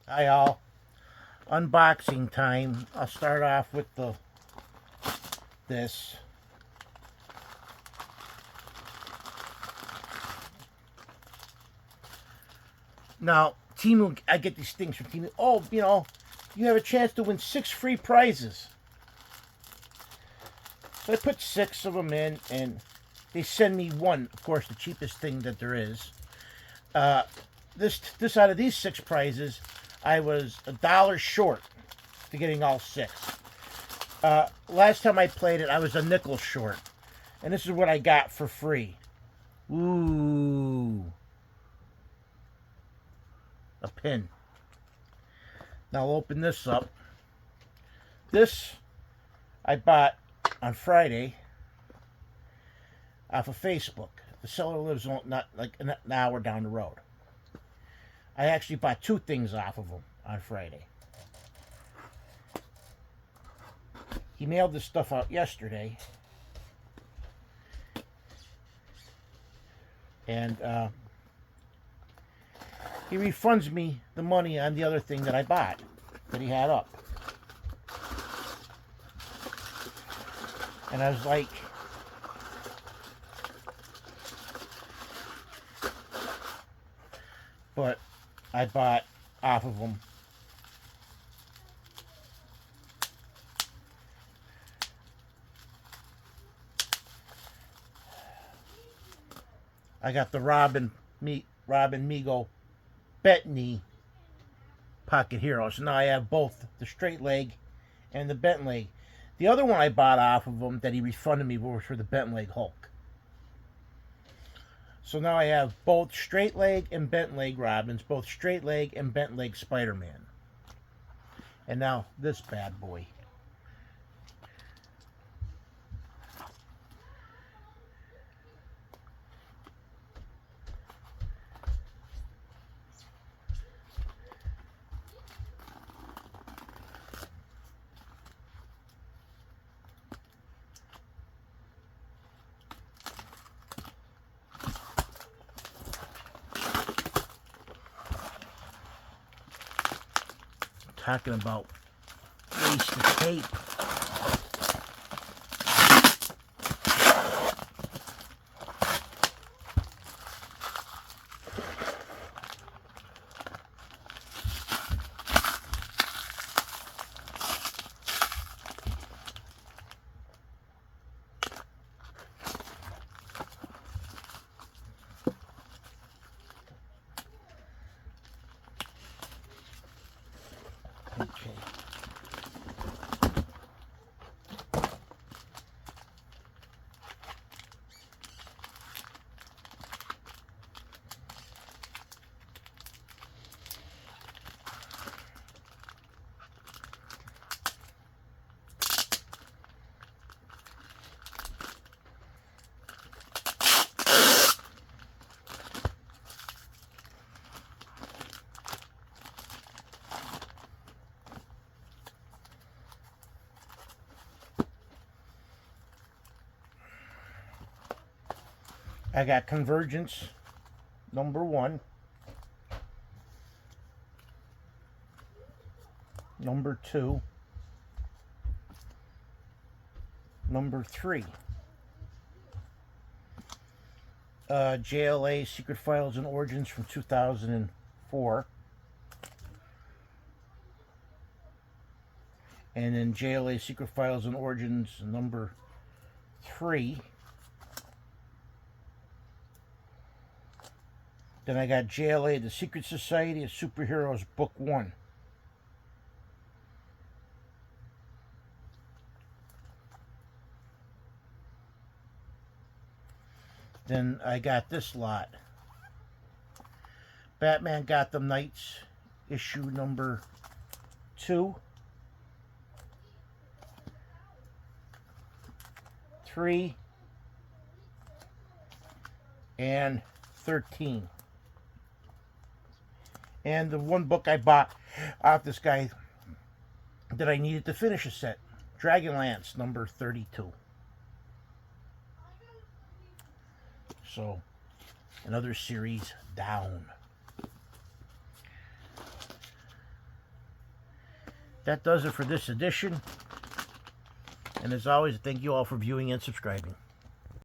Hi all. Unboxing time. I'll start off with this. Now, Timu, I get these things from Timu. Oh, you have a chance to win 6 free prizes. So I put 6 of them in, and they send me one. Of course, the cheapest thing that there is. This out of these 6 prizes, I was $1 short to getting all 6. Last time I played it, I was a nickel short, and this is what I got for free. Ooh, a pin. Now I'll open this up. This I bought on Friday off of Facebook. The seller lives not like an hour down the road. I actually bought 2 things off of him on Friday. He mailed this stuff out yesterday, and he refunds me the money on the other thing that I bought that he had up. And I was like, but I bought off of him. I got the Mego Pocket Hero. So now I have both the straight leg and the bent leg. The other one I bought off of him that he refunded me was for the bent leg Hulk. So now I have both straight leg and bent leg Robins, both straight leg and bent leg Spider-Man. And now this bad boy. Talking about wasted tape. Okay. I got Convergence number 1, number 2, number 3. JLA Secret Files and Origins from 2004. And then JLA Secret Files and Origins number 3. Then I got JLA The Secret Society of Superheroes Book 1. Then I got this lot. Batman Gotham Knights issue number 2, 3, and 13. And the one book I bought off this guy that I needed to finish a set, DragonLance number 32. So, another series down. that does it for this edition. And as always, thank you all for viewing and subscribing.